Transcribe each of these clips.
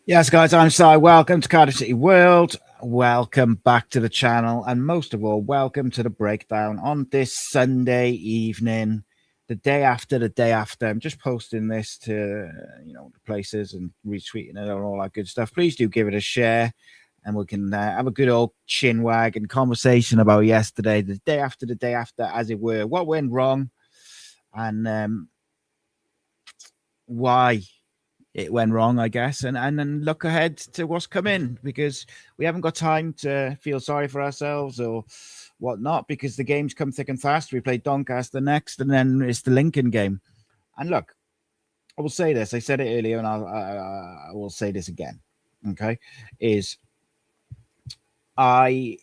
Yes, guys, I'm Si. Welcome to Cardiff City World. Welcome back to the channel. And most of all, welcome to the breakdown on this Sunday evening, the day after the day after. I'm just posting this to, the places and retweeting it and all that good stuff. Please do give it a share and we can have a good old chin wag and conversation about yesterday, the day after, as it were. What went wrong and why it went wrong, I guess, and then look ahead to what's coming, because we haven't got time to feel sorry for ourselves or whatnot, because the games come thick and fast. We play Doncaster next, and then it's the Lincoln game. And look, I will say this. I said it earlier, and I will say this again. Okay, is I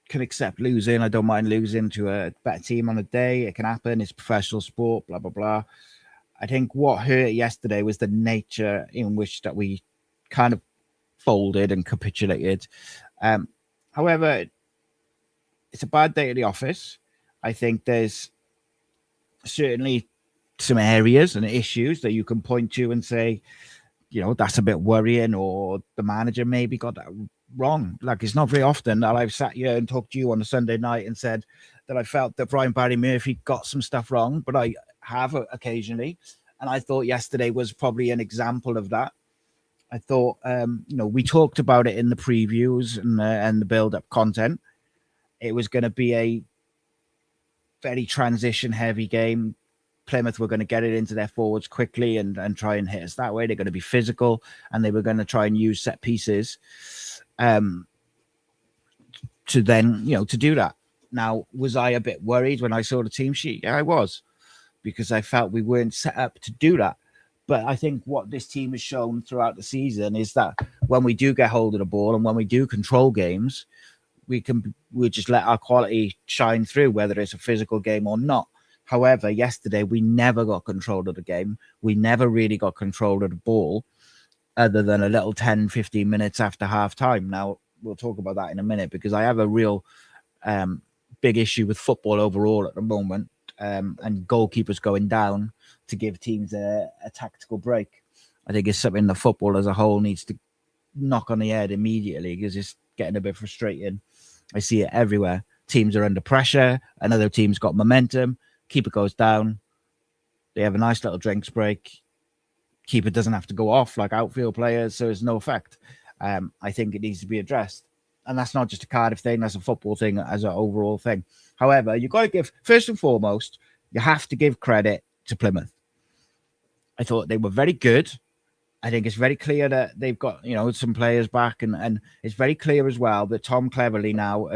can accept losing. I don't mind losing to a better team on a day. It can happen. It's professional sport. Blah blah blah. I think what hurt yesterday was the nature in which that we kind of folded and capitulated. However, it's a bad day at the office. I think there's certainly some areas and issues that you can point to and say, that's a bit worrying, or the manager maybe got that wrong. Like, it's not very often that I've sat here and talked to you on a Sunday night and said that I felt that Brian Barry Murphy got some stuff wrong, but I have occasionally, and I thought yesterday was probably an example of that. I thought, we talked about it in the previews and the build-up content. It was going to be a very transition-heavy game. Plymouth were going to get it into their forwards quickly and try and hit us that way. They're going to be physical, and they were going to try and use set pieces to then, to do that. Now, was I a bit worried when I saw the team sheet? Yeah, I was, because I felt we weren't set up to do that. But I think what this team has shown throughout the season is that when we do get hold of the ball and when we do control games, we'll just let our quality shine through, whether it's a physical game or not. However, yesterday we never got control of the game. We never really got control of the ball, other than a little 10, 15 minutes after half time. Now, we'll talk about that in a minute, because I have a real big issue with football overall at the moment. And goalkeepers going down to give teams a tactical break. I think it's something the football as a whole needs to knock on the head immediately, because it's getting a bit frustrating. I see it everywhere. Teams are under pressure, another team's got momentum, keeper goes down, they have a nice little drinks break, keeper doesn't have to go off like outfield players, so there's no effect. I think it needs to be addressed. And that's not just a Cardiff thing, that's a football thing as an overall thing. However, you've got to give, first and foremost, you have to give credit to Plymouth. I thought they were very good. I think it's very clear that they've got, some players back, and it's very clear as well that Tom Cleverley now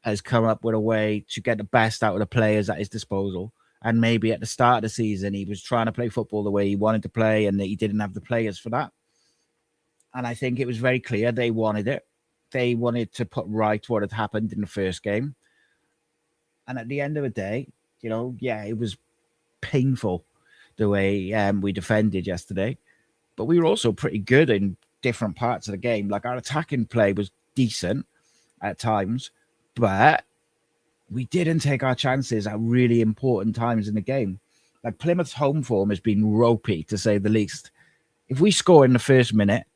has come up with a way to get the best out of the players at his disposal. And maybe at the start of the season, he was trying to play football the way he wanted to play, and he didn't have the players for that. And I think it was very clear they wanted it. They wanted to put right what had happened in the first game. And at the end of the day, it was painful the way we defended yesterday. But we were also pretty good in different parts of the game. Like, our attacking play was decent at times, but we didn't take our chances at really important times in the game. Like, Plymouth's home form has been ropey, to say the least. If we score in the first minute,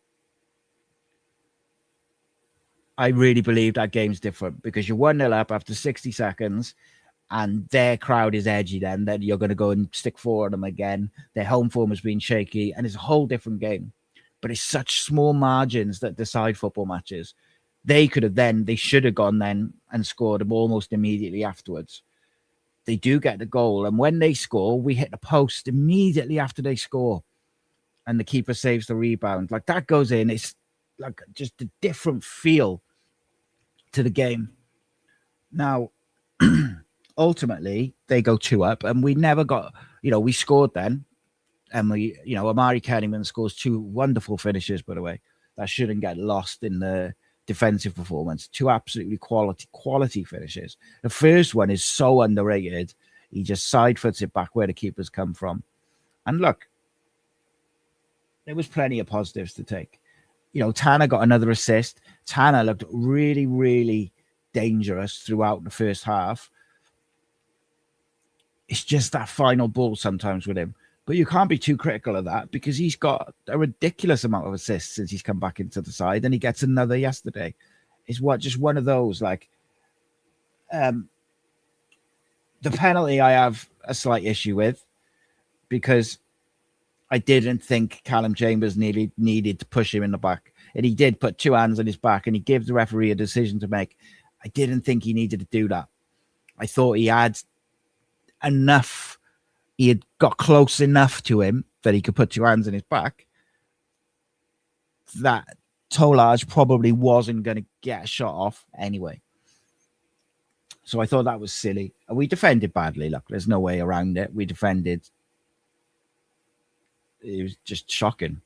I really believe that game's different, because you're 1-0 up after 60 seconds and their crowd is edgy, then you're going to go and stick four of them again. Their home form has been shaky, and it's a whole different game. But it's such small margins that decide football matches. They should have gone then and scored them almost immediately afterwards. They do get the goal, and when they score, we hit the post immediately after they score, and the keeper saves the rebound. Like, that goes in. It's like just a different feel to the game. Now, ultimately, they go 2 up, and we never got, we scored then. And we, Amari Kennyman scores 2 wonderful finishes, by the way. That shouldn't get lost in the defensive performance. 2 absolutely quality finishes. The first one is so underrated. He just side foots it back where the keepers come from. And look, there was plenty of positives to take. Tanner got another assist. Tanner looked really, really dangerous throughout the first half. It's just that final ball sometimes with him. But you can't be too critical of that because he's got a ridiculous amount of assists since he's come back into the side, and he gets another yesterday. It's just one of those, like, the penalty I have a slight issue with, because I didn't think Callum Chambers needed to push him in the back. And he did put two hands on his back, and he gives the referee a decision to make. I didn't think he needed to do that. I thought he had enough. He had got close enough to him that he could put two hands on his back. That Tolaj probably wasn't going to get a shot off anyway. So I thought that was silly. We defended badly. Look, there's no way around it. We defended. It was just shocking.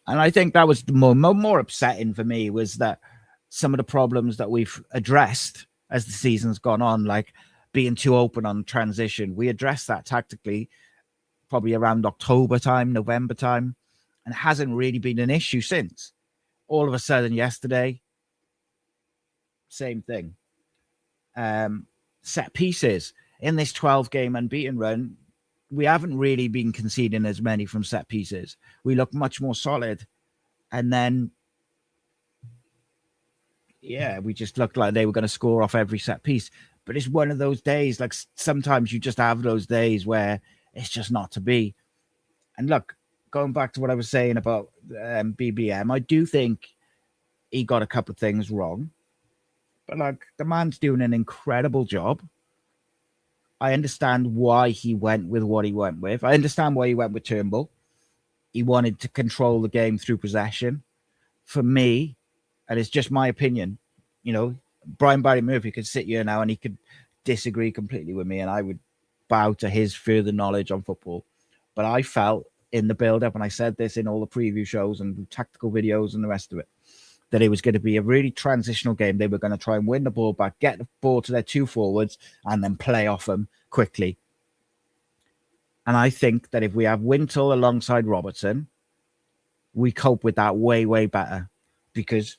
And I think that was the more upsetting for me, was that some of the problems that we've addressed as the season's gone on, like being too open on transition, we addressed that tactically probably around October time, November time, and it hasn't really been an issue since. All of a sudden yesterday, same thing. Set pieces. In this 12-game unbeaten run, we haven't really been conceding as many from set pieces. We look much more solid. And then, yeah, we just looked like they were going to score off every set piece. But it's one of those days, like sometimes you just have those days where it's just not to be. And look, going back to what I was saying about BBM, I do think he got a couple of things wrong. But like, the man's doing an incredible job. I understand why he went with what he went with. I understand why he went with Turnbull. He wanted to control the game through possession. For me, and it's just my opinion, you know, Brian Barry Murphy could sit here now and he could disagree completely with me, and I would bow to his further knowledge on football. But I felt in the build-up, and I said this in all the preview shows and tactical videos and the rest of it, that it was going to be a really transitional game. They were going to try and win the ball back, get the ball to their two forwards, and then play off them quickly. And I think that if we have Wintle alongside Robertson, we cope with that way, way better. Because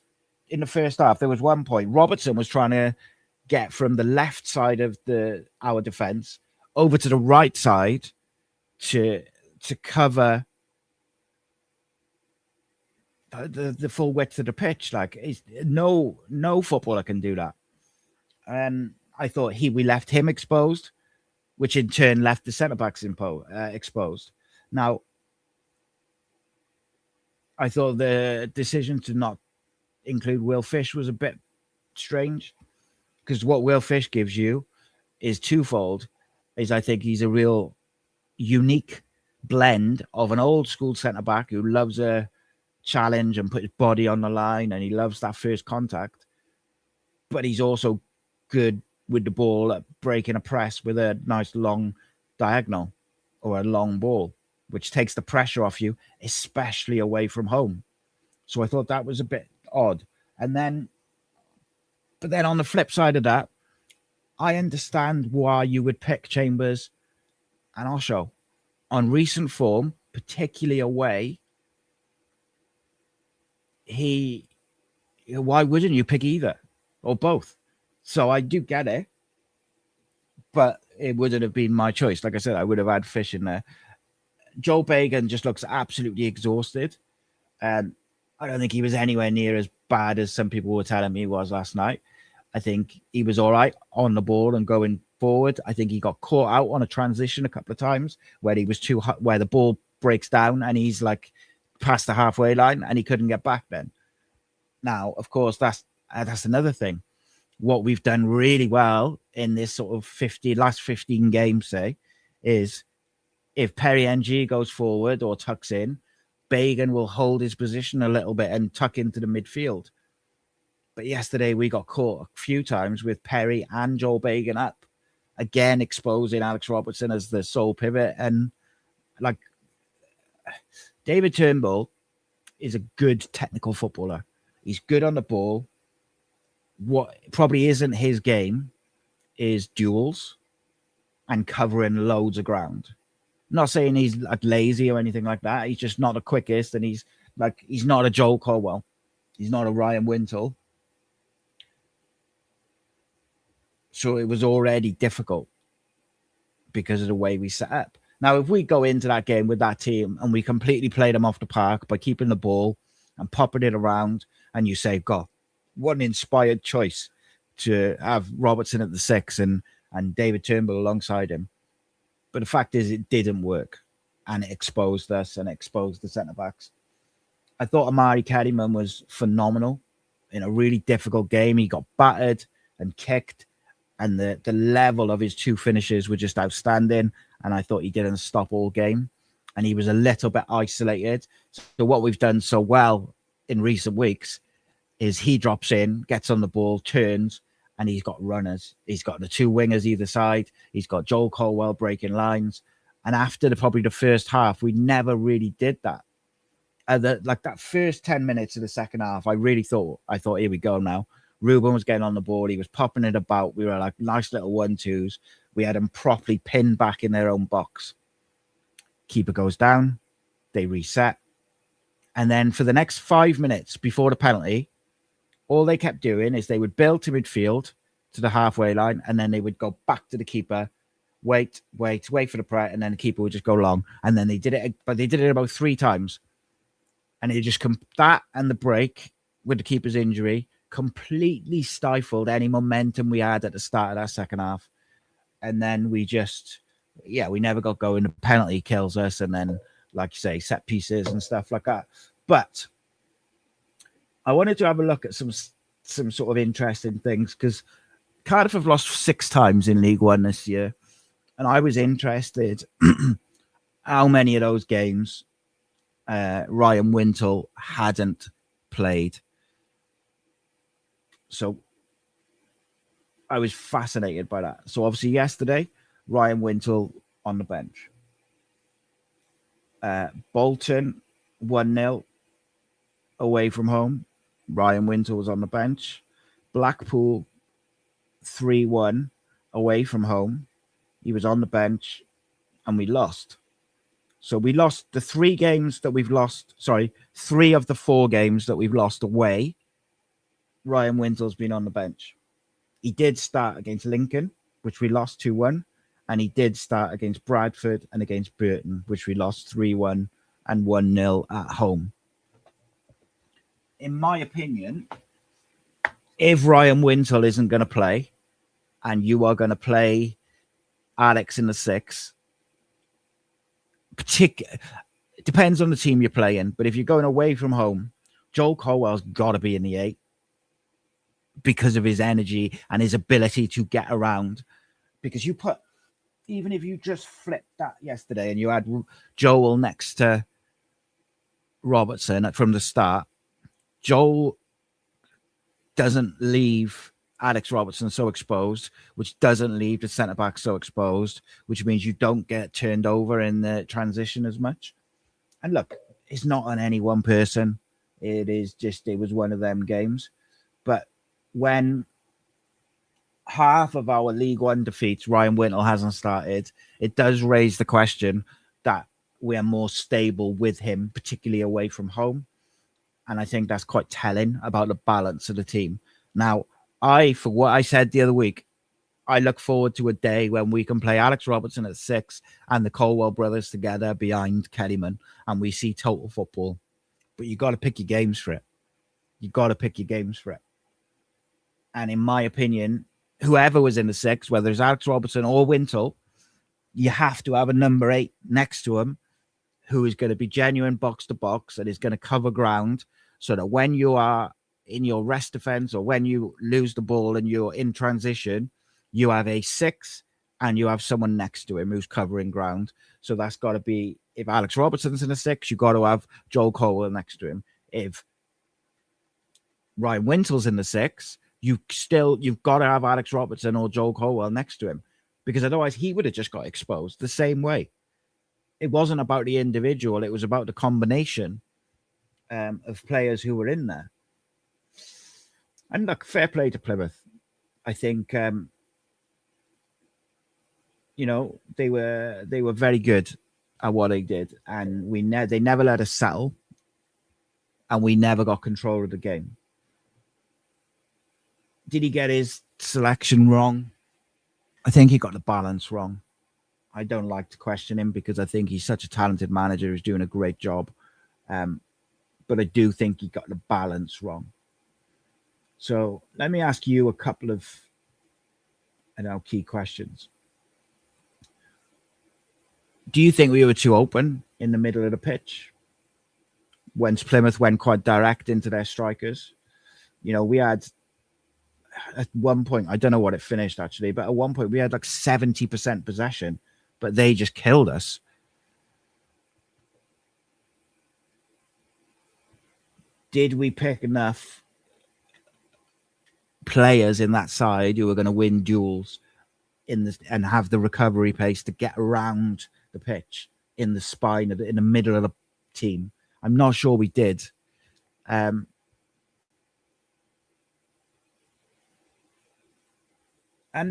in the first half, there was one point, Robertson was trying to get from the left side of our defence over to the right side to cover the full width of the pitch. Like, no footballer can do that. And I thought we left him exposed, which in turn left the centre backs exposed. Now, I thought the decision to not include Will Fish was a bit strange, because what Will Fish gives you is twofold. I think he's a real unique blend of an old school centre back who loves a challenge and put his body on the line, and he loves that first contact, but he's also good with the ball at breaking a press with a nice long diagonal or a long ball, which takes the pressure off you, especially away from home. So I thought that was a bit odd. But then on the flip side of that, I understand why you would pick Chambers and Osho. On recent form, particularly away, why wouldn't you pick either or both? So I do get it, but it wouldn't have been my choice. Like I said, I would have had Fish in there. Joe Bagan just looks absolutely exhausted. I don't think he was anywhere near as bad as some people were telling me he was last night. I think he was all right on the ball and going forward. I think he got caught out on a transition a couple of times where he was where the ball breaks down and he's like past the halfway line and he couldn't get back then. Now, of course, that's another thing. What we've done really well in this sort of last 15 games, say, is if Perry NG goes forward or tucks in, Bagan will hold his position a little bit and tuck into the midfield. But yesterday we got caught a few times with Perry and Joel Bagan up, again exposing Alex Robertson as the sole pivot. And like, David Turnbull is a good technical footballer. He's good on the ball. What probably isn't his game is duels and covering loads of ground. I'm not saying he's like lazy or anything like that. He's just not the quickest, and he's not a Joel Colwell. He's not a Ryan Wintle. So it was already difficult because of the way we set up. Now, if we go into that game with that team and we completely play them off the park by keeping the ball and popping it around, and you say, God, what an inspired choice to have Robertson at the 6 and David Turnbull alongside him. But the fact is, it didn't work, and it exposed us and exposed the centre-backs. I thought Amari Kellyman was phenomenal in a really difficult game. He got battered and kicked, and the level of his 2 finishes were just outstanding. And I thought he didn't stop all game, and he was a little bit isolated. So what we've done so well in recent weeks is he drops in, gets on the ball, turns, and he's got runners. He's got the 2 wingers either side. He's got Joel Colwell breaking lines. And after probably the first half, we never really did that. That first 10 minutes of the second half, I thought, here we go now. Ruben was getting on the ball. He was popping it about. We were like nice little 1-2s. We had them properly pinned back in their own box. Keeper goes down. They reset. And then for the next 5 minutes before the penalty, all they kept doing is they would build to midfield to the halfway line, and then they would go back to the keeper, wait for the press, and then the keeper would just go long. And then they did it about 3 times. And it just that and the break with the keeper's injury completely stifled any momentum we had at the start of that second half. And then we never got going. The penalty kills us. And then, like you say, set pieces and stuff like that. But I wanted to have a look at some sort of interesting things, because Cardiff have lost 6 times in League One this year. And I was interested how many of those games Ryan Wintle hadn't played. So I was fascinated by that. So obviously yesterday, Ryan Wintle on the bench. Bolton 1-0 away from home. Ryan Wintle was on the bench. Blackpool 3-1 away from home. He was on the bench, and we lost. So we lost the 3 games that we've lost. Sorry, 3 of the 4 games that we've lost away. Ryan Wintle's been on the bench. He did start against Lincoln, which we lost 2-1. And he did start against Bradford and against Burton, which we lost 3-1 and 1-0 at home. In my opinion, if Ryan Wintle isn't going to play, and you are going to play Alex in the 6, it depends on the team you're playing, but if you're going away from home, Joel Colwell's got to be in the 8 because of his energy and his ability to get around. Because even if you just flipped that yesterday and you had Joel next to Robertson from the start, Joel doesn't leave Alex Robertson so exposed, which doesn't leave the centre-back so exposed, which means you don't get turned over in the transition as much. And look, it's not on any one person. It was one of them games. But when half of our League One defeats, Ryan Wintle hasn't started, it does raise the question that we are more stable with him, particularly away from home. And I think that's quite telling about the balance of the team. Now, for what I said the other week, I look forward to a day when we can play Alex Robertson at 6 and the Colwell brothers together behind Kellyman, and we see total football. But you got to pick your games for it. And in my opinion, whoever was in the 6, whether it's Alex Robertson or Wintle, you have to have a number 8 next to him who is going to be genuine box to box and is going to cover ground, so that when you are in your rest defense or when you lose the ball and you're in transition, you have a 6 and you have someone next to him who's covering ground. So that's got to be, if Alex Robertson's in a 6, you've got to have Joel Colwell next to him. If Ryan Wintle's in the 6, you've got to have Alex Robertson or Joel Colwell next to him, because otherwise he would have just got exposed the same way. It wasn't about the individual. It was about the combination of players who were in there. And look, fair play to Plymouth. I think, they were very good at what they did. And they never let us settle. And we never got control of the game. Did he get his selection wrong? I think he got the balance wrong. I don't like to question him because I think he's such a talented manager who's doing a great job. But I do think he got the balance wrong. So let me ask you a couple of key questions. Do you think we were too open in the middle of the pitch? When Plymouth went quite direct into their strikers. We had at one point, I don't know what it finished actually, but at one point we had like 70% possession, but they just killed us. Did we pick enough players in that side who are going to win duels and have the recovery pace to get around the pitch in the spine in the middle of the team? I'm not sure we did. And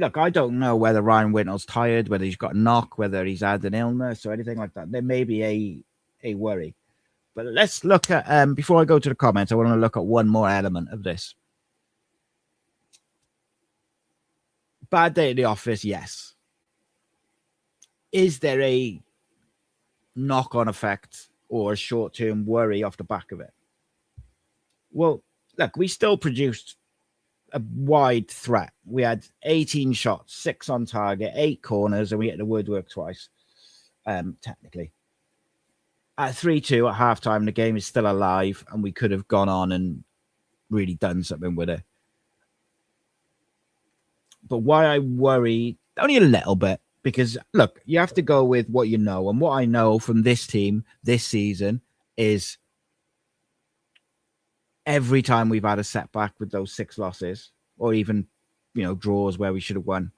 look, I don't know whether Ryan Whitnall's tired, whether he's got a knock, whether he's had an illness or anything like that. There may be a worry. But let's look at, before I go to the comments, I want to look at one more element of this. Bad day at the office, yes. Is there a knock-on effect or a short-term worry off the back of it? Well, look, we still produced a wide threat. We had 18 shots, 6 on target, 8 corners, and we hit the woodwork twice, technically. At 3-2 at halftime, the game is still alive, and we could have gone on and really done something with it. But why I worry, only a little bit, because, look, you have to go with what you know. And what I know from this team this season is every time we've had a setback with those 6 losses, or even, draws where we should have won,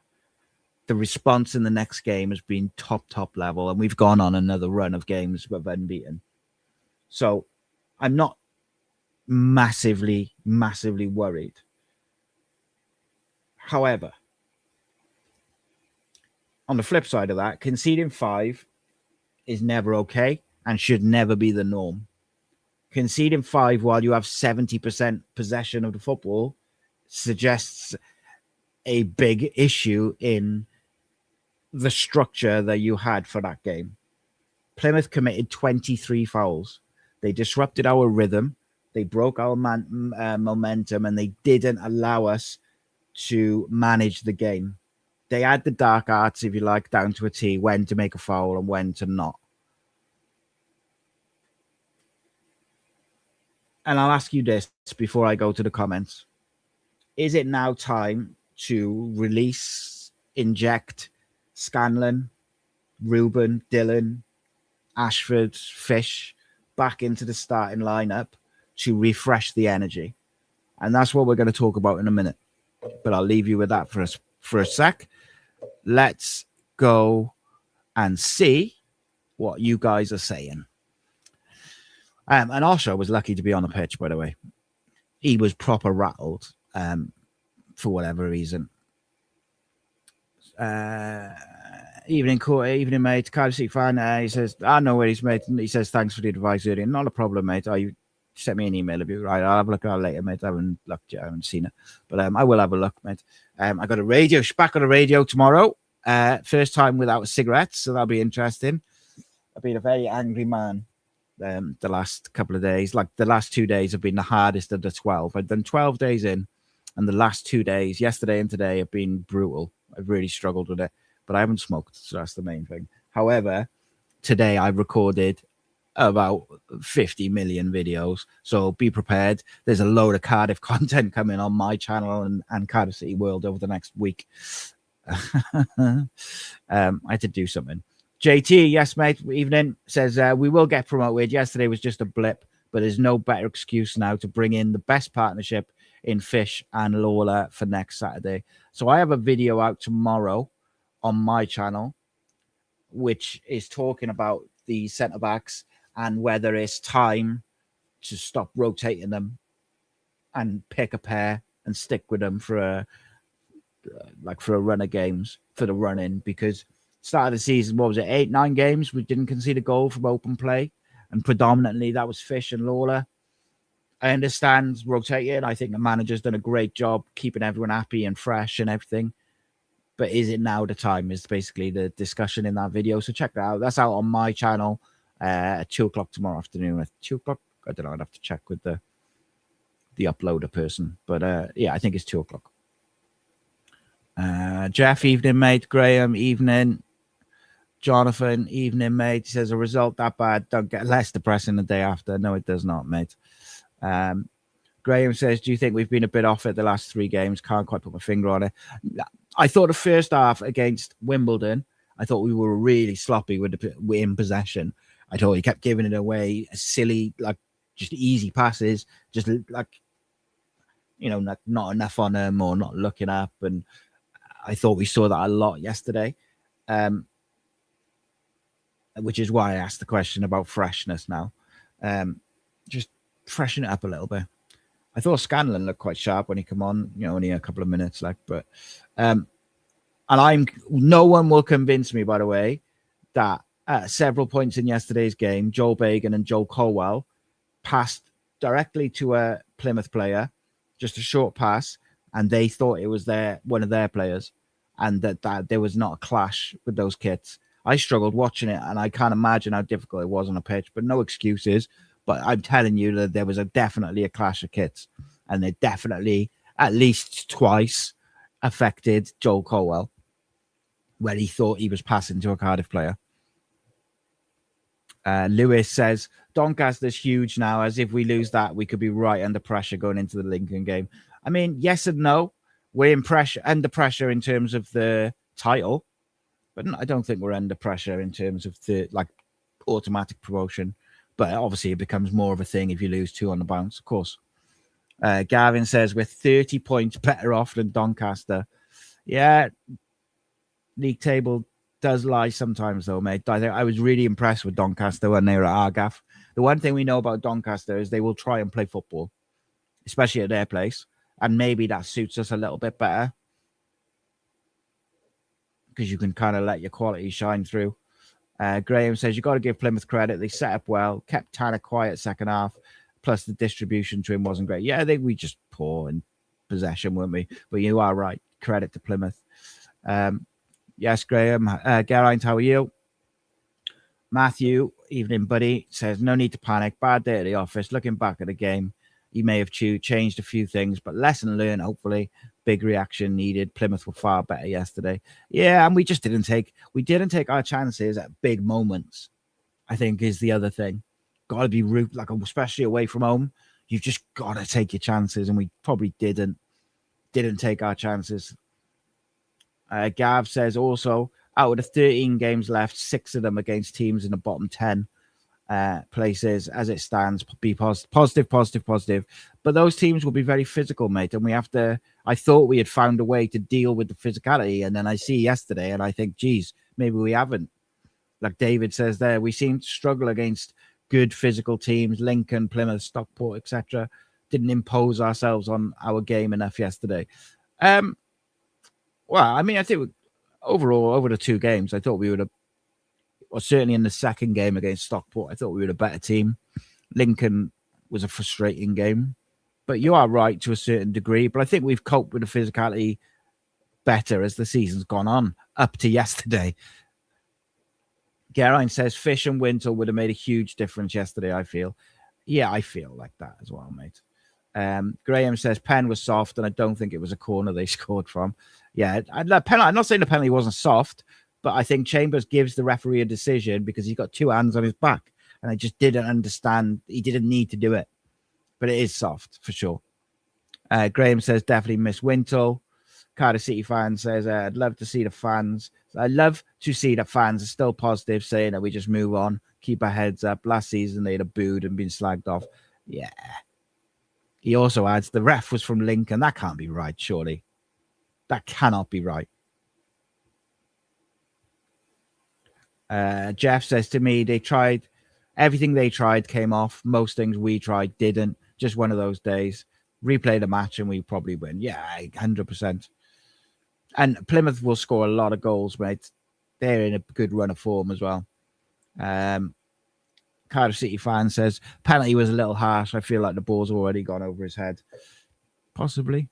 the response in the next game has been top level, and we've gone on another run of games with unbeaten. So I'm not massively worried. However, on the flip side of that, conceding 5 is never okay and should never be the norm. Conceding 5 while you have 70% possession of the football suggests a big issue in the structure that you had for that game. Plymouth committed 23 fouls. They disrupted our rhythm. They broke our momentum, and they didn't allow us to manage the game. They had the dark arts, if you like, down to a T, when to make a foul and when to not. And I'll ask you this before I go to the comments. Is it now time to release, inject Scanlon, Ruben, Dillon, Ashford, Fish back into the starting lineup to refresh the energy? And that's what we're going to talk about in a minute. But I'll leave you with that for a sec. Let's go and see what you guys are saying. And Osho was lucky to be on the pitch, by the way. He was proper rattled for whatever reason. Evening, mate. Cardiff City fan. He says, I know where he's mate. He says, thanks for the advice earlier. Not a problem, mate. You sent me an email of you. Right, I'll have a look at it later, mate. I haven't looked yet. I haven't seen it. But I will have a look, mate. I got a radio. Back on the radio tomorrow. First time without cigarettes, so that'll be interesting. I've been a very angry man the last couple of days. Like, the last 2 days have been the hardest of the 12. I've done 12 days in, and the last 2 days, yesterday and today, have been brutal. I've really struggled with it, but I haven't smoked, so that's the main thing. However, today I recorded about 50 million videos, so be prepared. There's a load of Cardiff content coming on my channel and Cardiff City World over the next week. I had to do something. JT, yes, mate. Evening, says we will get promoted. Yesterday was just a blip, but there's no better excuse now to bring in the best partnership in Fish and Lawler for next Saturday. So I have a video out tomorrow on my channel, which is talking about the centre backs and whether it's time to stop rotating them and pick a pair and stick with them for a run of games for the run in, because start of the season, what was it, 8-9 games we didn't concede a goal from open play, and predominantly that was Fish and Lawler. I understand rotating. I think the manager's done a great job keeping everyone happy and fresh and everything, but is it now the time? Is basically the discussion in that video. So check that out. That's out on my channel at 2:00 tomorrow afternoon. At 2:00, I don't know. I'd have to check with the uploader person, but yeah, I think it's 2:00. Jeff, evening, mate. Graham, evening. Jonathan, evening, mate. He says a result that bad don't get less depressing the day after. No, it does not, mate. Graham says, do you think we've been a bit off it the last 3 games? Can't quite put my finger on it. I thought the first half against Wimbledon, I thought we were really sloppy in possession. I thought he kept giving it away, silly, like just easy passes, just like, you know, not enough on him or not looking up. And I thought we saw that a lot yesterday, which is why I asked the question about freshness now. Just freshen it up a little bit. I thought Scanlon looked quite sharp when he came on, you know, only a couple of minutes, like, but and no one will convince me, by the way, that at several points in yesterday's game, Joel Bagan and Joe Colwell passed directly to a Plymouth player, just a short pass, and they thought it was one of their players, and that there was not a clash with those kits. I struggled watching it, and I can't imagine how difficult it was on a pitch, but no excuses. But I'm telling you that there was definitely a clash of kits, and they definitely, at least twice, affected Joel Colwell, where he thought he was passing to a Cardiff player. Lewis says, Doncaster's huge now, as if we lose that, we could be right under pressure going into the Lincoln game. I mean, yes and no. We're under pressure in terms of the title, but I don't think we're under pressure in terms of the automatic promotion. But obviously, it becomes more of a thing if you lose 2 on the bounce, of course. Gavin says, we're 30 points better off than Doncaster. Yeah, league table does lie sometimes, though, mate. I was really impressed with Doncaster when they were at Argaff. The one thing we know about Doncaster is they will try and play football, especially at their place. And maybe that suits us a little bit better, because you can kind of let your quality shine through. Graham says, you got to give Plymouth credit. They set up well, kept Tanner quiet second half, plus the distribution to him wasn't great. Yeah, I think we just poor in possession, weren't we? But you are right. Credit to Plymouth. Yes, Graham. Geraint, how are you? Matthew, evening, buddy, says, no need to panic. Bad day at the office. Looking back at the game, he may have changed a few things, but lesson learned, hopefully. Big reaction needed. Plymouth were far better yesterday. Yeah, and we just didn't take our chances at big moments, I think, is the other thing. Got to be especially away from home. You've just got to take your chances, and we probably didn't take our chances. Gav says also, out of the 13 games left, 6 of them against teams in the bottom 10 places. As it stands, be positive. But those teams will be very physical, mate, and we have to. I thought we had found a way to deal with the physicality, and then I see yesterday, and I think, geez, maybe we haven't. Like David says there, we seem to struggle against good physical teams, Lincoln, Plymouth, Stockport, etc. Didn't impose ourselves on our game enough yesterday. Well, I mean, I think overall, over the 2 games, I thought we would have, or certainly in the second game against Stockport, I thought we were a better team. Lincoln was a frustrating game, but you are right to a certain degree. But I think we've coped with the physicality better as the season's gone on, up to yesterday. Geraint says Fish and Wintle would have made a huge difference yesterday, I feel. Yeah, I feel like that as well, mate. Graham says Penn was soft, and I don't think it was a corner they scored from. Yeah, I'm not saying the penalty wasn't soft, but I think Chambers gives the referee a decision because he's got 2 hands on his back, and I just didn't understand. He didn't need to do it, but it is soft for sure. Graham says definitely miss Wintle. Cardiff City fan says, I'd love to see the fans. I love to see the fans are still positive, saying that we just move on, keep our heads up. Last season, they'd have booed and been slagged off. Yeah. He also adds, the ref was from Lincoln. That can't be right, surely. That cannot be right. Jeff says to me, they tried, everything they tried came off. Most things we tried didn't. Just one of those days. Replay the match and we probably win. Yeah, 100%. And Plymouth will score a lot of goals, mate. They're in a good run of form as well. Cardiff City fan says, penalty was a little harsh. I feel like the ball's already gone over his head. Possibly.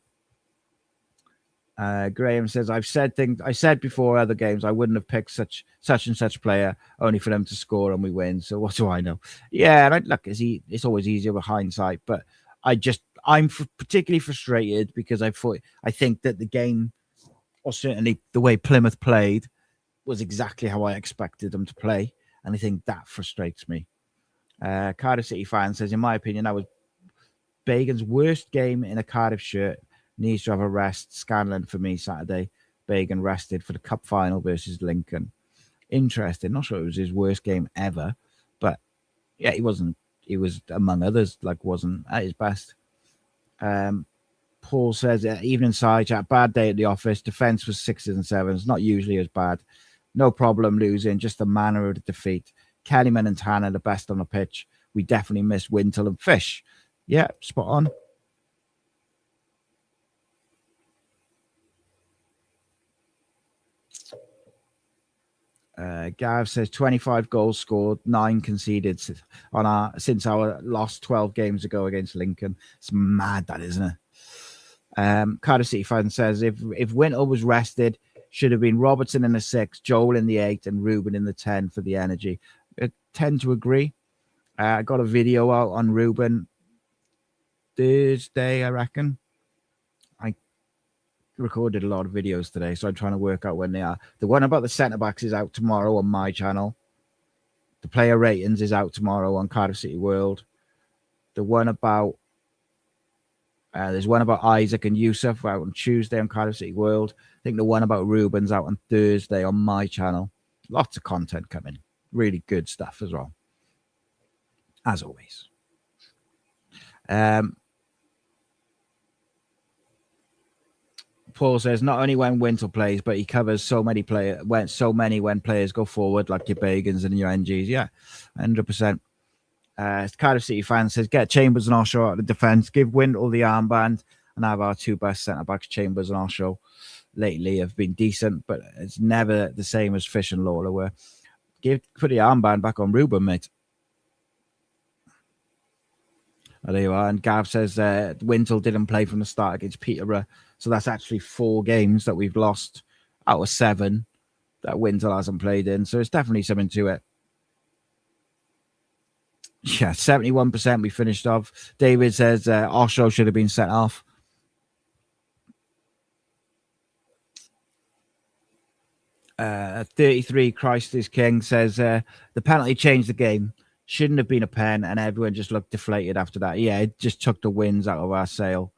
Graham says, I said before other games I wouldn't have picked such and such player only for them to score and we win. So what do I know? Yeah, and look, it's always easier with hindsight, but I'm particularly frustrated because I think that the game, or certainly the way Plymouth played, was exactly how I expected them to play, and I think that frustrates me. Cardiff City fan says, in my opinion, that was Bagan's worst game in a Cardiff shirt. Needs to have a rest. Scanlon for me Saturday. Bagan rested for the cup final versus Lincoln. Interesting. Not sure it was his worst game ever, but yeah, he wasn't. He was among others. Wasn't at his best. Paul says, evening side chat. Bad day at the office. Defense was 6s and 7s. Not usually as bad. No problem losing. Just the manner of the defeat. Kellyman and Tanner the best on the pitch. We definitely missed Wintle and Fish. Yeah, spot on. Gav says 25 goals scored, 9 conceded since our lost 12 games ago against Lincoln. It's mad, that, isn't it? Cardiff City fan says if Wintle was rested, should have been Robertson in the 6, Joel in the 8, and Ruben in the 10 for the energy. I tend to agree. I got a video out on Ruben Thursday, I reckon. I recorded a lot of videos today, so I'm trying to work out when they are. The one about the centre-backs is out tomorrow on my channel. The player ratings is out tomorrow on Cardiff City World. The one about there's one about Isaac and Yusuf out on Tuesday on Cardiff City World. I think the one about Ruben's out on Thursday on my channel. Lots of content coming. Really good stuff as well. As always. Paul says, not only when Wintle plays, but he covers so many when players go forward, like your Bagans and your NGs. Yeah, 100%. Cardiff City fan says, get Chambers and Oshaw out of the defence, give Wintle the armband, and have our two best centre-backs, Chambers and Oshaw, lately have been decent, but it's never the same as Fish and Lawler were. Put the armband back on Ruben, mate. Oh, there you are. And Gav says Wintle didn't play from the start against Peterborough. So that's actually 4 games that we've lost out of 7 that Wintle hasn't played in. So it's definitely something to it. Yeah, 71% we finished off. David says Osho should have been sent off. Uh, 33 Christ is King says the penalty changed the game. Shouldn't have been a pen, and everyone just looked deflated after that. Yeah, it just took the winds out of our sail.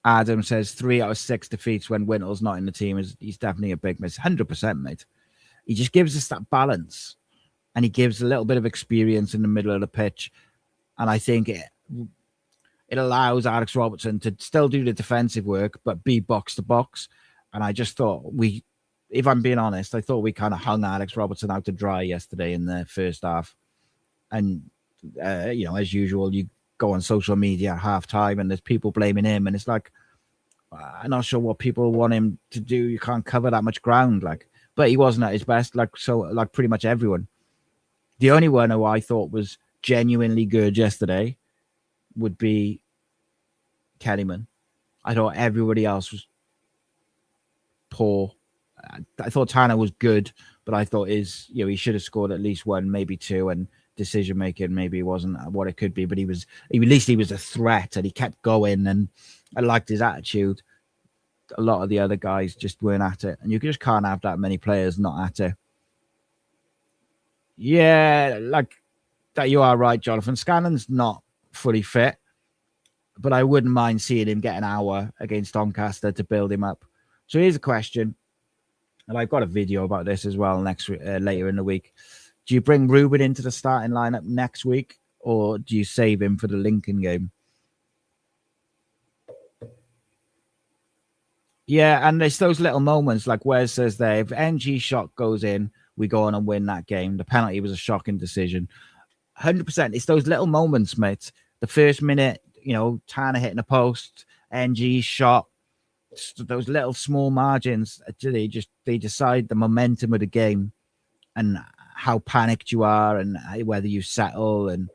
Adam says 3 out of 6 defeats when Wintle's not in the team. He's definitely a big miss. 100%, mate. He just gives us that balance, and he gives a little bit of experience in the middle of the pitch. And I think it allows Alex Robertson to still do the defensive work, but be box to box. And I just thought if I'm being honest, I thought we kind of hung Alex Robertson out to dry yesterday in the first half. And, as usual, you go on social media at halftime and there's people blaming him. And it's like, I'm not sure what people want him to do. You can't cover that much ground. But he wasn't at his best, like pretty much everyone. The only one who I thought was genuinely good yesterday would be Kellyman. I thought everybody else was poor. I thought Tanner was good, but I thought he should have scored at least 1, maybe 2, and decision making maybe wasn't what it could be. But at least he was a threat, and he kept going, and I liked his attitude. A lot of the other guys just weren't at it, and you just can't have that many players not at it. Yeah, like that. You are right, Jonathan. Scannon's not fully fit, but I wouldn't mind seeing him get an hour against Doncaster to build him up. So here's a question, and I've got a video about this as well later in the week. Do you bring Ruben into the starting lineup next week, or do you save him for the Lincoln game? Yeah, and there's those little moments, like Wes says there, if NG shot goes in, we go on and win that game. The penalty was a shocking decision. 100%. It's those little moments, mate. The first minute, Tanner hitting a post, NG shot, those little small margins, they decide the momentum of the game and how panicked you are and whether you settle. And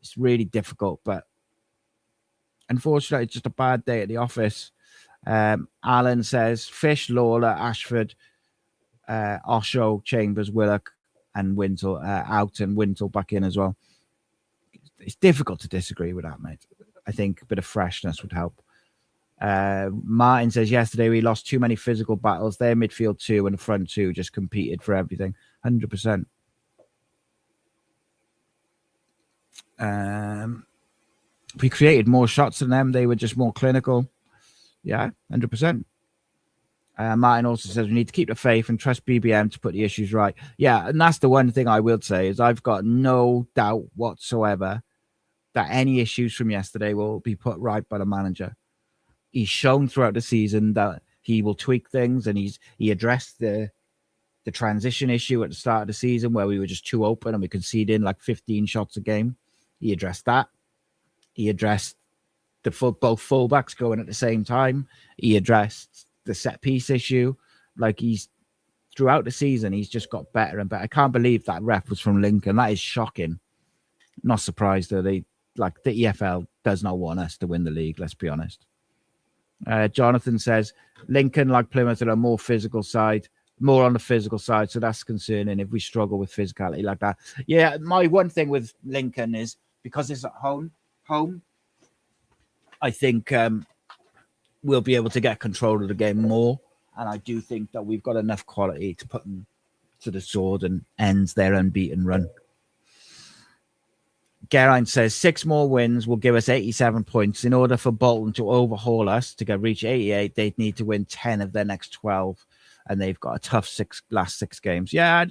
It's really difficult, but unfortunately, it's just a bad day at the office. Alan says Fish, Lawler, Ashford, Osho, Chambers, Willock, and Wintle out, and Wintle back in as well. It's difficult to disagree with that, mate. I think a bit of freshness would help. Martin says yesterday we lost too many physical battles. Their midfield 2 and the front 2 just competed for everything. 100%. We created more shots than them. They were just more clinical. Yeah, 100%. Martin also says we need to keep the faith and trust BBM to put the issues right. Yeah, and that's the one thing I will say is I've got no doubt whatsoever that any issues from yesterday will be put right by the manager. He's shown throughout the season that he will tweak things, and he addressed the transition issue at the start of the season where we were just too open and we conceded like 15 shots a game. He addressed that. He addressed both fullbacks going at the same time. He addressed the set piece issue. Like throughout the season, he's just got better and better. I can't believe that ref was from Lincoln. That is shocking. Not surprised though. The EFL does not want us to win the league. Let's be honest. Jonathan says Lincoln, like Plymouth, are a more physical side, more on the physical side. So that's concerning if we struggle with physicality like that. Yeah, my one thing with Lincoln is because it's at home, I think we'll be able to get control of the game more. And I do think that we've got enough quality to put them to the sword and end their unbeaten run. Geraint says 6 more wins will give us 87 points. In order for Bolton to overhaul us to reach 88, they'd need to win 10 of their next 12. And they've got a tough last 6 games. Yeah,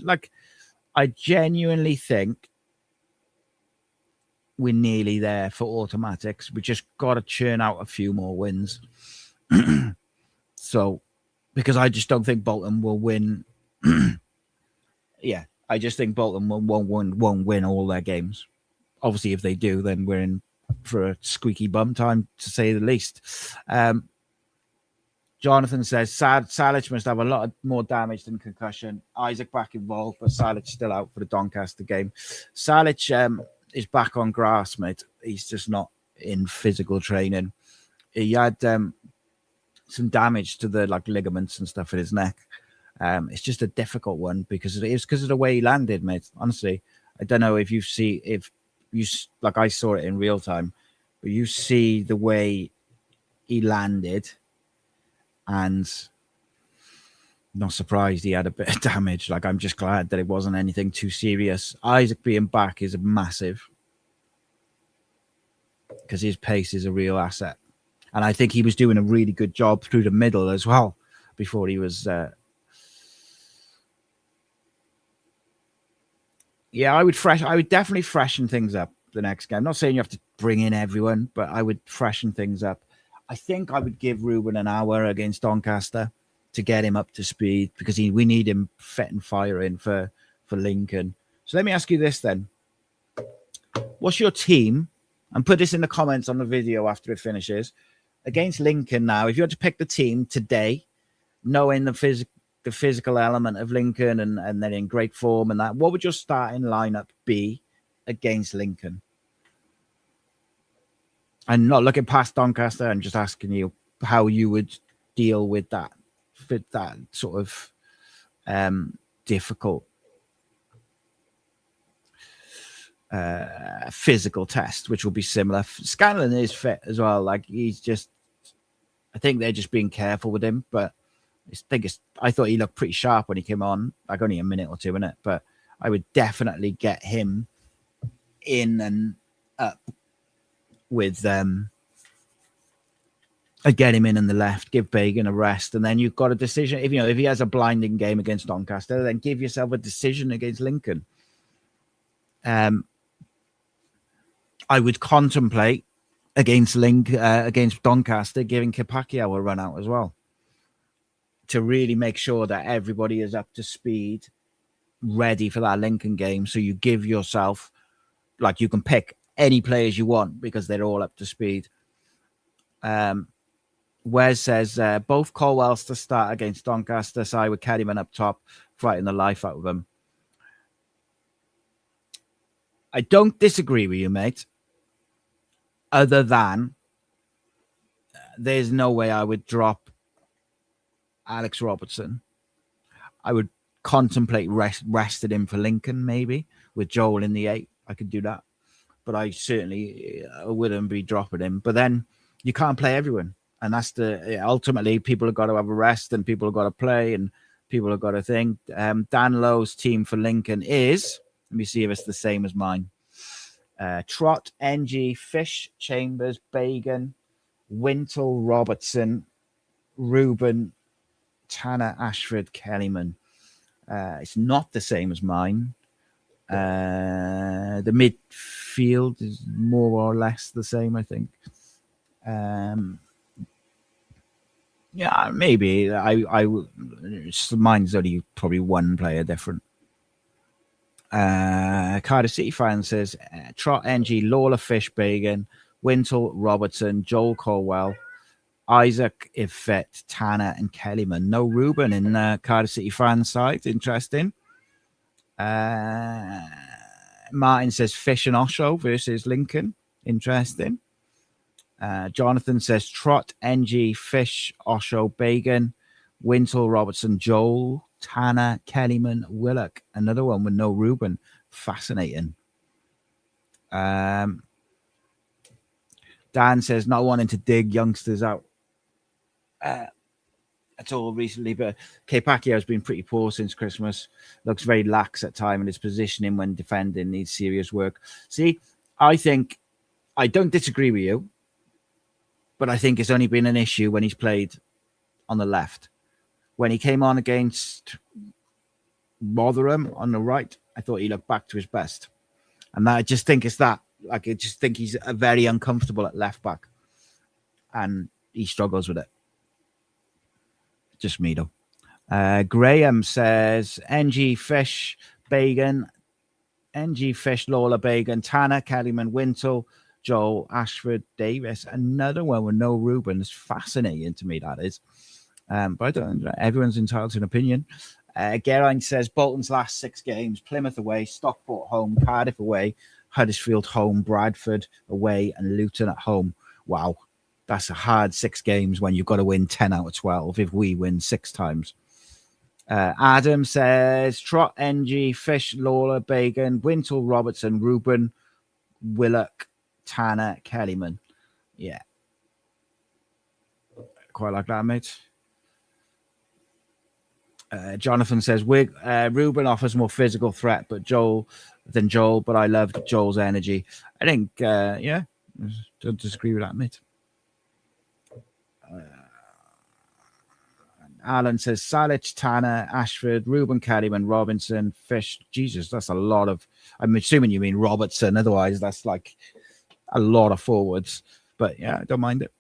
I genuinely think we're nearly there for automatics. We just got to churn out a few more wins. So, because I just don't think Bolton will win. Yeah, I just think Bolton won't win all their games. Obviously, if they do, then we're in for a squeaky bum time, to say the least. Jonathan says Salic must have a lot more damage than concussion. Isaac back involved, but Salic still out for the Doncaster game. Salic is back on grass, mate. He's just not in physical training. He had some damage to the ligaments and stuff in his neck. It's just a difficult one because of the way he landed, mate. Honestly, I don't know if you I saw it in real time, but you see the way he landed, and not surprised he had a bit of damage. I'm just glad that it wasn't anything too serious. Isaac being back is massive because his pace is a real asset. And I think he was doing a really good job through the middle as well before he was... Yeah, I would definitely freshen things up the next game. I'm not saying you have to bring in everyone, but I would freshen things up. I think I would give Ruben an hour against Doncaster to get him up to speed because we need him fit and firing for Lincoln. So let me ask you this then. What's your team? And put this in the comments on the video after it finishes. Against Lincoln now, if you had to pick the team today, knowing the physical element of Lincoln and they're in great form and that, what would your starting lineup be against Lincoln? And not looking past Doncaster and just asking you how you would deal with that sort of difficult physical test, which will be similar. Scanlon is fit as well. I think they're just being careful with him, but I thought he looked pretty sharp when he came on, only a minute or two in it, but I would definitely get him in and up with I'd get him in the left, give Bagan a rest, and then you've got a decision. If he has a blinding game against Doncaster, then give yourself a decision against Lincoln. I would contemplate against Doncaster giving Kipakio a run out as well, to really make sure that everybody is up to speed, ready for that Lincoln game. So you give yourself, you can pick any players you want because they're all up to speed. Wes says, both Colwell's to start against Doncaster, so I would carry him up top, frighten the life out of him. I don't disagree with you, mate. other than there's no way I would drop Alex Robertson. I would contemplate resting him for Lincoln, maybe with Joel in the 8. I could do that, but I certainly wouldn't be dropping him. But then you can't play everyone, and that's ultimately people have got to have a rest, and people have got to play, and people have got to think. Dan Lowe's team for Lincoln is, let me see if it's the same as mine. Trott, NG, Fish, Chambers, Bagan, Wintle, Robertson, Ruben, Tanner, Ashford, Kellyman. It's not the same as mine. The midfield is more or less the same, I think. Yeah, maybe. Mine's only probably one player different. Cardiff City fan says Trot, NG, Lawler, Fish, Bagan, Wintle, Robertson, Joel Colwell, Isaac, if fit, Tanner, and Kellyman. No Ruben in Cardiff City fan side. Interesting. Martin says Fish and Osho versus Lincoln. Interesting. Jonathan says Trot, NG, Fish, Osho, Bagan, Wintle, Robertson, Joel, Tanner, Kellyman, Willock. Another one with no Ruben. Fascinating. Dan says not wanting to dig youngsters out at all recently, but Pacquiao has been pretty poor since Christmas. Looks very lax at time, and his positioning when defending needs serious work. See, I think I don't disagree with you, but I think it's only been an issue when he's played on the left. When he came on against Rotherham on the right, I thought he looked back to his best. And I just think it's that. Like, I just think he's very uncomfortable at left back. And he struggles with it. Just me, though. Graham says, NG, Fish, Bagan, NG, Fish, Lawler, Bagan, Tanner, Kellyman, Wintle, Joel, Ashford, Davis. Another one with no Ruben. It's fascinating to me, that is. But I don't. Everyone's entitled to an opinion. Geraint says Bolton's last 6 games: Plymouth away, Stockport home, Cardiff away, Huddersfield home, Bradford away, and Luton at home. Wow, that's a hard 6 games when you've got to win 10 out of 12. If we win 6 times. Adam says Trot, NG, Fish, Lawler, Bagan, Wintle, Robertson, Ruben, Willock, Tanner, Kellyman. Yeah, quite like that, mate. Jonathan says Ruben offers more physical threat than Joel, but I loved Joel's energy. I think, yeah, don't disagree with that, mate. Alan says Salic, Tanner, Ashford, Ruben, Kellyman, Robinson, Fish. Jesus, that's a lot of. I'm assuming you mean Robertson. Otherwise, that's like a lot of forwards. But yeah, I don't mind it.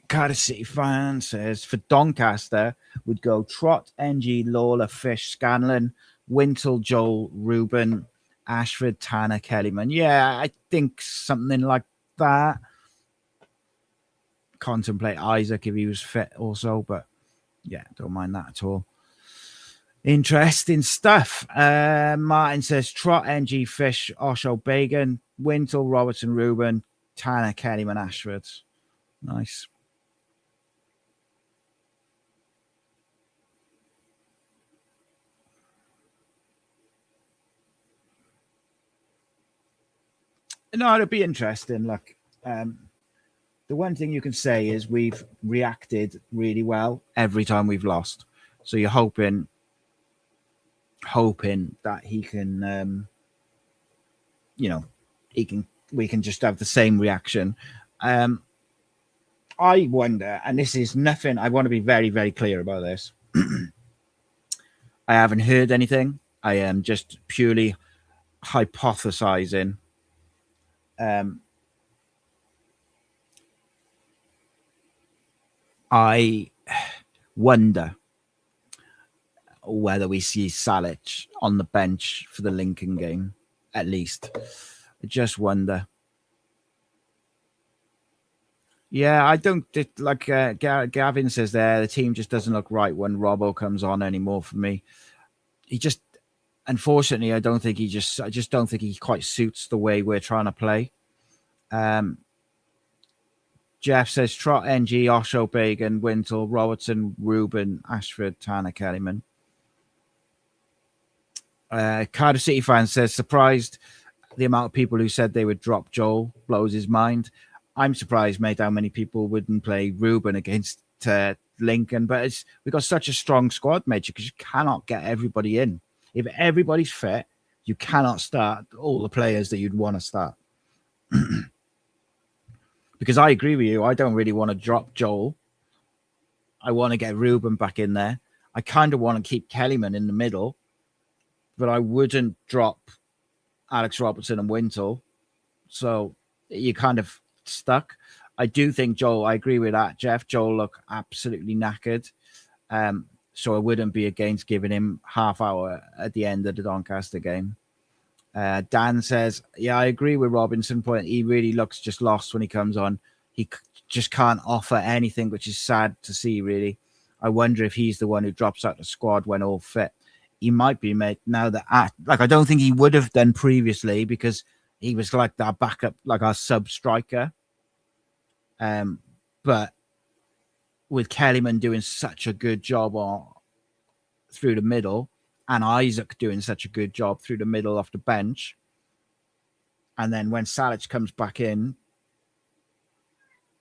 Cardiff City fan says for Doncaster would go Trot, NG, Lawler, Fish, Scanlon, Wintle, Joel, Ruben, Ashford, Tanner, Kellyman. Yeah, I think something like that. Contemplate Isaac if he was fit also, but yeah, don't mind that at all. Interesting stuff. Martin says Trot, NG, Fish, Osho, Bagan, Wintle, Robertson, Ruben, Tanner, Kellyman, Ashford. Nice. No, it'll be interesting. Look, the one thing you can say is we've reacted really well every time we've lost. So you're hoping that he can, we can just have the same reaction. I wonder, and this is nothing, I want to be very, very clear about this. I haven't heard anything. I am just purely hypothesizing. I wonder whether we see Salic on the bench for the Lincoln game, at least. I just wonder. Yeah, I don't like Gavin says there. The team just doesn't look right when Robbo comes on anymore for me. He just unfortunately, I just don't think he quite suits the way we're trying to play. Jeff says Trot, NG, Osho, Bagan, Wintle, Robertson, Ruben, Ashford, Tanner, Kellyman. Cardiff City fan says surprised the amount of people who said they would drop Joel blows his mind. I'm surprised, mate, how many people wouldn't play Ruben against Lincoln. But we've got such a strong squad, mate, because you cannot get everybody in. If everybody's fit, you cannot start all the players that you'd want to start. Because I agree with you. I don't really want to drop Joel. I want to get Ruben back in there. I kind of want to keep Kellyman in the middle, but I wouldn't drop Alex Robertson and Wintle. So you're kind of stuck. I do think Joel, I agree with that, Jeff. Joel looked absolutely knackered. So I wouldn't be against giving him half hour at the end of the Doncaster game. Dan says, yeah, I agree with Robinson point. He really looks just lost when he comes on. He just can't offer anything, which is sad to see, really. I wonder if he's the one who drops out the squad when all fit. He might be, mate, now that I don't think he would have done previously because he was like that backup, like our sub striker. But with Kellyman doing such a good job through the middle, and Isaac doing such a good job through the middle off the bench. And then when Salic comes back in,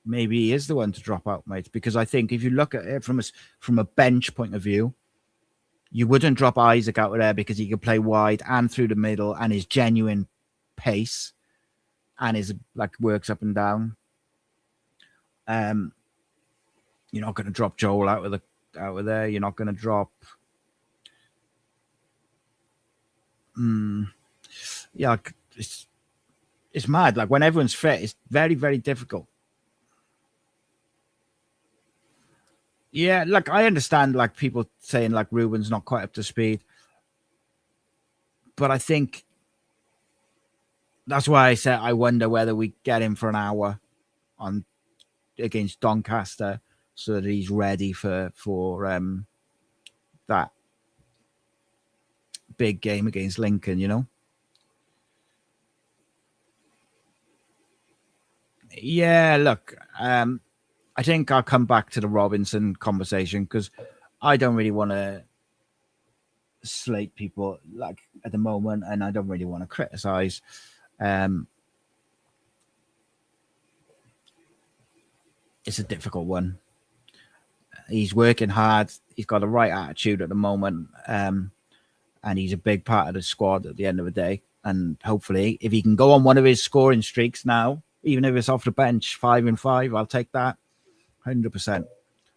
maybe he is the one to drop out, mate. Because I think if you look at it from a bench point of view, you wouldn't drop Isaac out of there because he can play wide and through the middle and his genuine pace and his works up and down. You're not going to drop Joel out of there. You're not going to drop. Yeah, it's mad. Like when everyone's fit, it's very, very difficult. Yeah, I understand people saying Ruben's not quite up to speed, but I think that's why I said I wonder whether we get him for an hour against Doncaster so that he's ready for that big game against Lincoln, you know? Yeah, look, I think I'll come back to the Robinson conversation because I don't really want to slate people at the moment, and I don't really want to criticize. It's a difficult one. He's working hard. He's got the right attitude at the moment. And he's a big part of the squad at the end of the day. And hopefully, if he can go on one of his scoring streaks now, even if it's off the bench, 5-5, I'll take that 100%.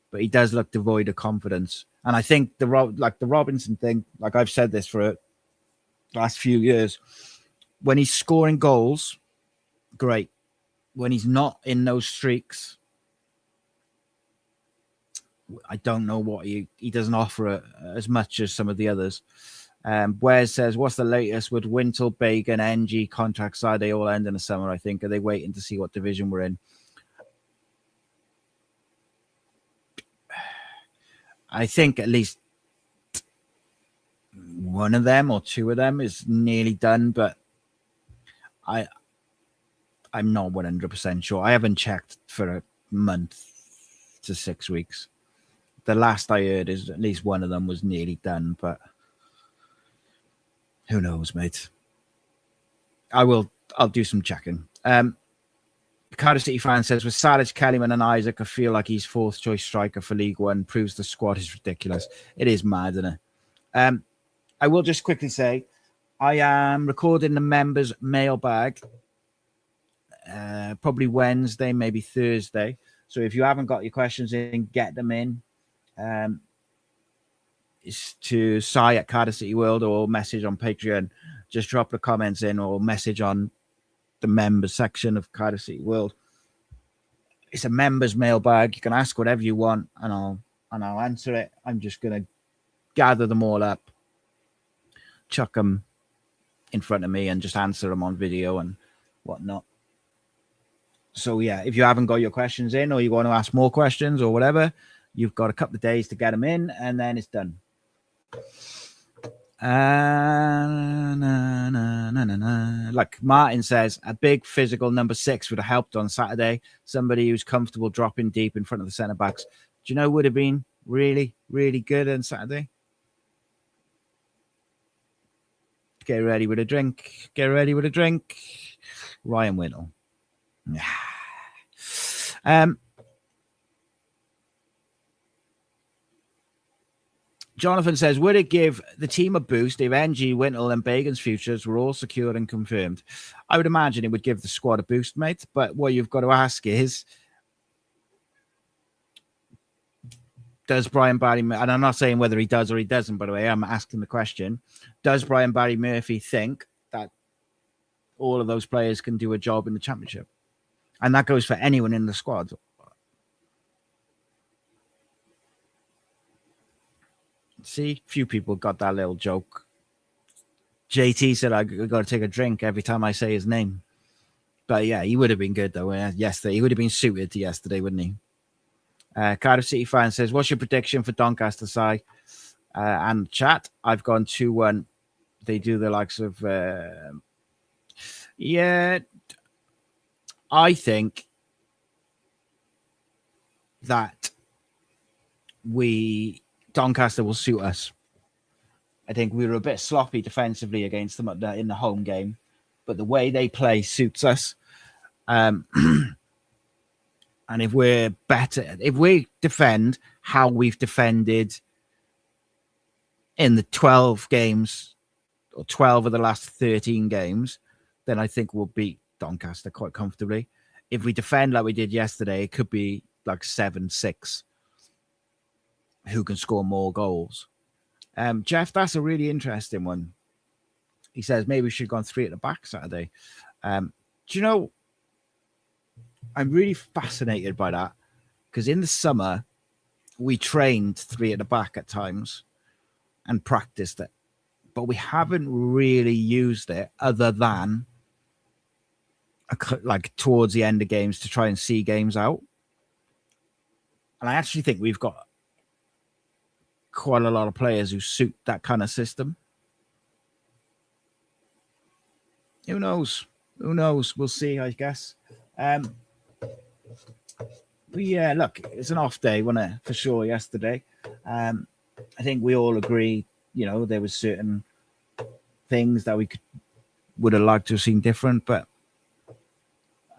But he does look devoid of confidence. And I think the Robinson thing, I've said this for the last few years, when he's scoring goals, great. When he's not in those streaks, I don't know what he doesn't offer as much as some of the others. Wes says, what's the latest with Wintle, Bagan, NG contracts? Are they all end in the summer, I think? Are they waiting to see what division we're in? I think at least one of them or two of them is nearly done, but I'm not 100% sure. I haven't checked for a month to 6 weeks. The last I heard is at least one of them was nearly done, but who knows, mate? I'll do some checking. Cardiff City fan says, with Salic, Kellyman and Isaac, I feel like he's fourth choice striker for League One. Proves the squad is ridiculous. It is mad, isn't it? I will just quickly say, I am recording the members mailbag probably Wednesday, maybe Thursday. So if you haven't got your questions in, get them in. It's to Sai at Cardiff City World or message on Patreon. Just drop the comments in or message on the members section of Cardiff City World. It's a members mailbag. You can ask whatever you want, and I'll answer it. I'm just gonna gather them all up, chuck them in front of me, and just answer them on video and whatnot. So yeah, if you haven't got your questions in, or you want to ask more questions or whatever, you've got a couple of days to get them in, and then it's done. Like Martin says, a big physical number 6 would have helped on Saturday. Somebody who's comfortable dropping deep in front of the centre backs. Do you know would have been really, really good on Saturday? Get ready with a drink. Get ready with a drink. Ryan Whittle. Jonathan says, would it give the team a boost if NG, Wintle and Bagan's futures were all secured and confirmed? I would imagine it would give the squad a boost, mate. But what you've got to ask is, does Brian Barry, and I'm not saying whether he does or he doesn't, by the way, I'm asking the question, does Brian Barry Murphy think that all of those players can do a job in the championship? And that goes for anyone in the squad. See, few people got that little joke. JT said I got to take a drink every time I say his name. But yeah, he would have been good though. Yesterday, he would have been suited to yesterday, wouldn't he? Cardiff City fan says, "What's your prediction for Doncaster side?" And chat, I've gone 2-1. They do the likes of, yeah. I think that Doncaster will suit us. I think we were a bit sloppy defensively against them in the home game, but the way they play suits us. And if we're better, if we defend how we've defended in the 12 games or 12 of the last 13 games, then I think we'll beat Doncaster quite comfortably. If we defend like we did yesterday, it could be like 7-6. Who can score more goals? Jeff, that's a really interesting one. He says maybe we should have gone 3 at the back Saturday. Do you know, I'm really fascinated by that because in the summer we trained 3 at the back at times and practiced it, but we haven't really used it other than like towards the end of games to try and see games out. And I actually think we've got quite a lot of players who suit that kind of system. Who knows? Who knows? We'll see, I guess. But yeah, look, it's an off day, wasn't it? For sure, yesterday. I think we all agree, you know, there was certain things that we would have liked to have seen different, but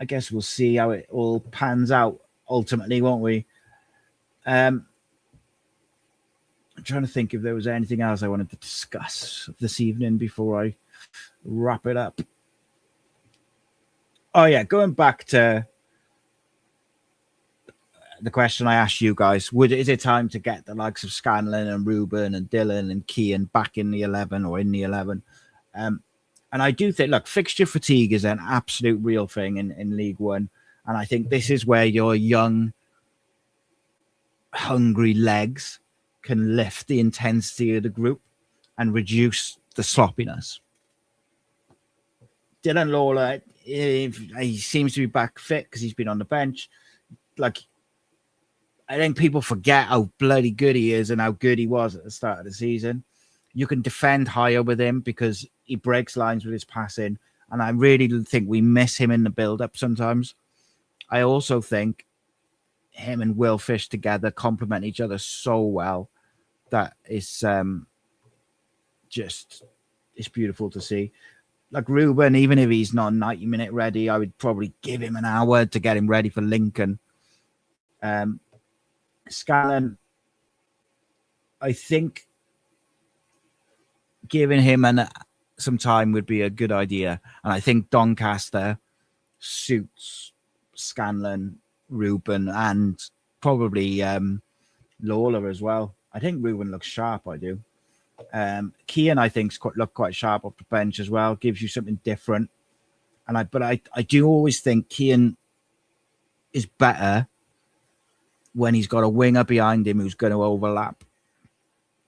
I guess we'll see how it all pans out ultimately, won't we? I'm trying to think if there was anything else I wanted to discuss this evening before I wrap it up. Oh, yeah, going back to the question I asked you guys, is it time to get the likes of Scanlon and Ruben and Dylan and Kean back in the 11 or in the 11? And I do think, look, fixture fatigue is an absolute real thing in League One. And I think this is where your young, hungry legs can lift the intensity of the group and reduce the sloppiness. Dylan Lawler, he seems to be back fit because he's been on the bench. Like, I think people forget how bloody good he is and how good he was at the start of the season. You can defend higher with him because he breaks lines with his passing. And I really think we miss him in the build-up sometimes. I also think him and Will Fish together complement each other so well that it's it's beautiful to see. Like Ruben, even if he's not 90-minute ready, I would probably give him an hour to get him ready for Lincoln. Scanlon, I think giving him some time would be a good idea. And I think Doncaster suits Scanlon, Ruben, and probably Lawler as well. I think Ruben looks sharp, I do. Kean, I think, look quite sharp off the bench as well. Gives you something different. But I do always think Kean is better when he's got a winger behind him who's going to overlap.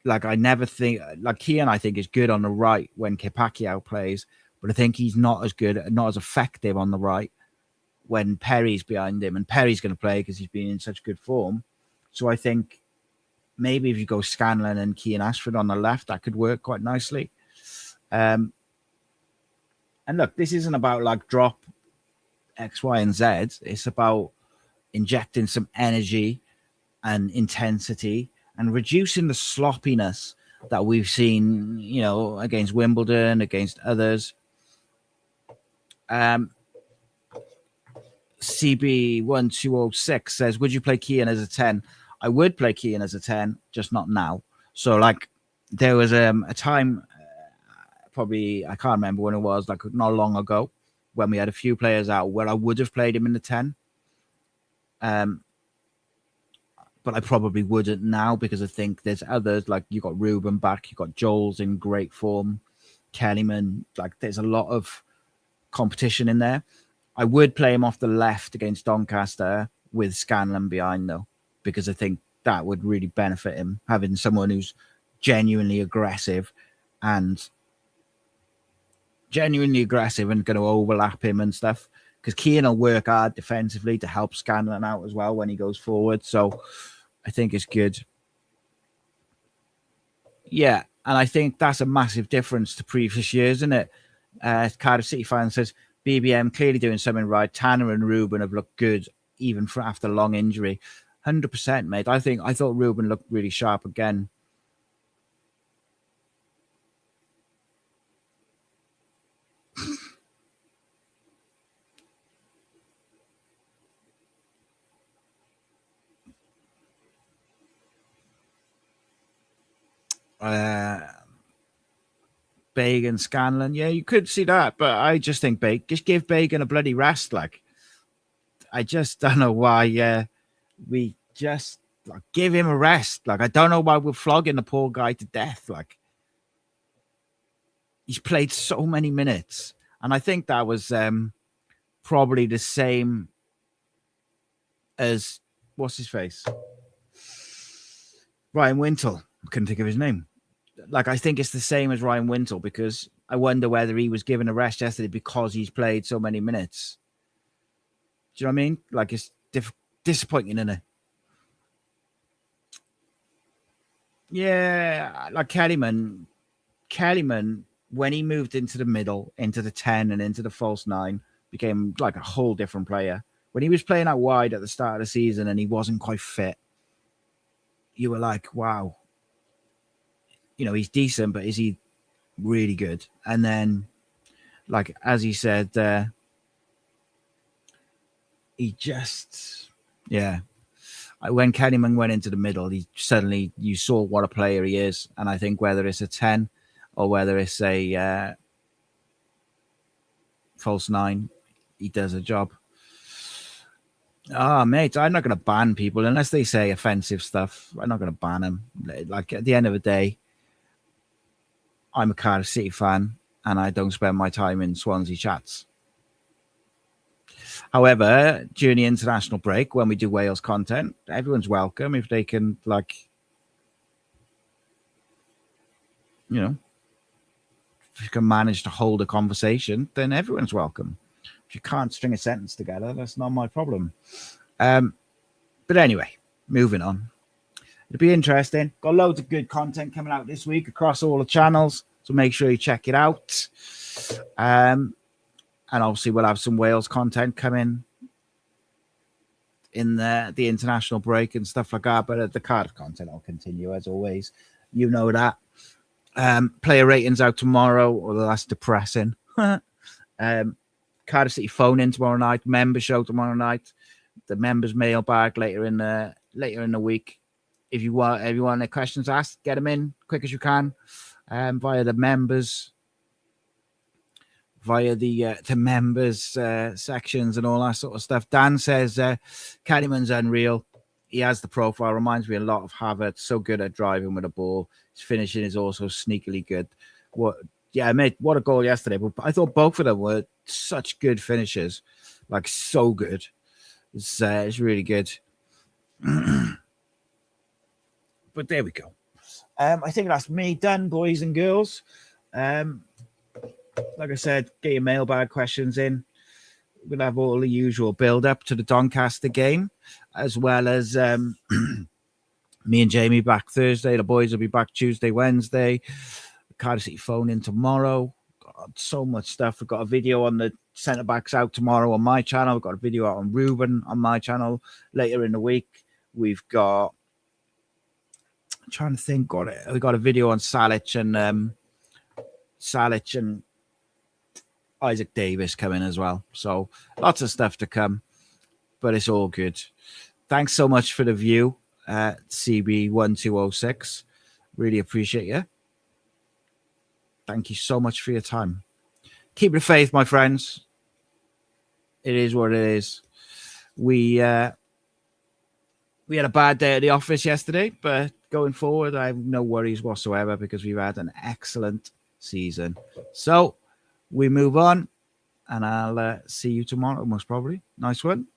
Like, I never think... Like, Kean, I think, is good on the right when Kipakio plays, but I think he's not as good, not as effective on the right when Perry's behind him. And Perry's going to play because he's been in such good form. So I think maybe if you go Scanlon and Keane Ashford on the left, that could work quite nicely. And look, this isn't about like drop X, Y, and Z. It's about injecting some energy and intensity and reducing the sloppiness that we've seen, you know, against Wimbledon, against others. CB1206 says, would you play Keane as a 10? I would play Keane as a 10, just not now. So, like, there was a time, probably, I can't remember when it was, like not long ago, when we had a few players out where I would have played him in the 10. But I probably wouldn't now because I think there's others, like you got Ruben back, you got Joel's in great form, Kellyman, like there's a lot of competition in there. I would play him off the left against Doncaster with Scanlon behind though, because I think that would really benefit him, having someone who's genuinely aggressive and going to overlap him and stuff. Because Keane will work hard defensively to help Scanlon out as well when he goes forward. So I think it's good. Yeah, and I think that's a massive difference to previous years, isn't it? Cardiff City fan says, BBM clearly doing something right. Tanner and Ruben have looked good even after long injury. 100%, mate. I thought Ruben looked really sharp again. Bagan, Scanlon, yeah, you could see that, but I just think just give Bagan a bloody rest. Like, I just don't know why we just like, give him a rest. Like, I don't know why we're flogging the poor guy to death. Like, he's played so many minutes, and I think that was probably the same as what's his face, Ryan Wintle. I couldn't think of his name. Like, I think it's the same as Ryan Wintle because I wonder whether he was given a rest yesterday because he's played so many minutes. Do you know what I mean? Like, it's disappointing, isn't it? Yeah, like Kellyman, when he moved into the middle, into the 10 and into the false 9, became like a whole different player. When he was playing out wide at the start of the season and he wasn't quite fit, you were like, wow. You know, he's decent, but is he really good? And then, like, as he said, he just, yeah. When Kellyman went into the middle, you saw what a player he is. And I think whether it's a 10 or whether it's a false 9, he does a job. Mate, I'm not going to ban people unless they say offensive stuff. I'm not going to ban them. Like, at the end of the day, I'm a Cardiff City fan and I don't spend my time in Swansea chats. However, during the international break, when we do Wales content, everyone's welcome if they can, like, you know, if you can manage to hold a conversation, then everyone's welcome. If you can't string a sentence together, that's not my problem. But anyway, moving on. It'll be interesting. Got loads of good content coming out this week across all the channels, so make sure you check it out. And obviously, we'll have some Wales content coming in the international break and stuff like that. But the Cardiff content will continue as always. You know that. Player ratings out tomorrow, although that's depressing. Cardiff City phone in tomorrow night. Member show tomorrow night. The members mailbag later in the week. If you want any questions asked, get them in quick as you can via the members, sections and all that sort of stuff. Dan says Caddyman's unreal. He has the profile. Reminds me a lot of Havertz. So good at driving with a ball. His finishing is also sneakily good. Mate, what a goal yesterday. But I thought both of them were such good finishers. Like, so good. It's really good. But there we go. I think that's me done, boys and girls. Like I said, get your mailbag questions in. We'll have all the usual build-up to the Doncaster game, as well as Me and Jamie back Thursday. The boys will be back Tuesday, Wednesday. Cardiff City phone in tomorrow. God, so much stuff. We've got a video on the centre backs out tomorrow on my channel. We've got a video out on Ruben on my channel later in the week. We've got, I'm trying to think, we got a video on Salic and Isaac Davis coming as well. So lots of stuff to come, but it's all good. Thanks so much for the view, CB1206. Really appreciate you. Thank you so much for your time. Keep the faith, my friends. It is what it is. We had a bad day at the office yesterday, but going forward, I have no worries whatsoever because we've had an excellent season. So we move on, and I'll see you tomorrow, most probably. Nice one.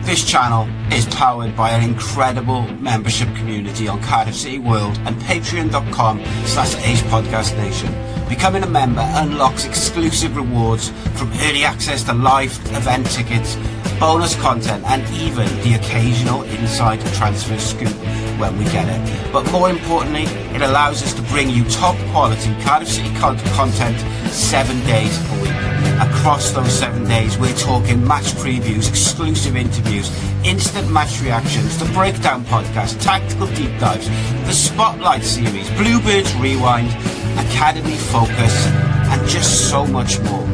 This channel is powered by an incredible membership community on Cardiff City World and patreon.com/AcePodcastNation. Becoming a member unlocks exclusive rewards from early access to live event tickets, bonus content, and even the occasional inside transfer scoop when we get it. But more importantly, it allows us to bring you top quality Cardiff City content 7 days a week. Across those 7 days, we're talking match previews, exclusive interviews, instant match reactions, the breakdown podcast, tactical deep dives, the spotlight series, Bluebirds Rewind, Academy Focus, and just so much more.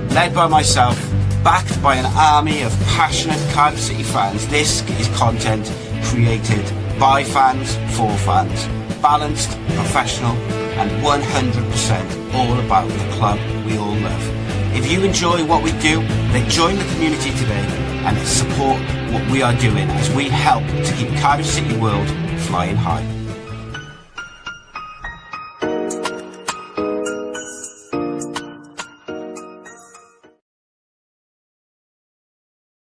Led by myself, backed by an army of passionate Cardiff City fans, this is content created by fans, for fans, balanced, professional, and 100% all about the club we all love. If you enjoy what we do, then join the community today and support what we are doing as we help to keep Cardiff City World flying high.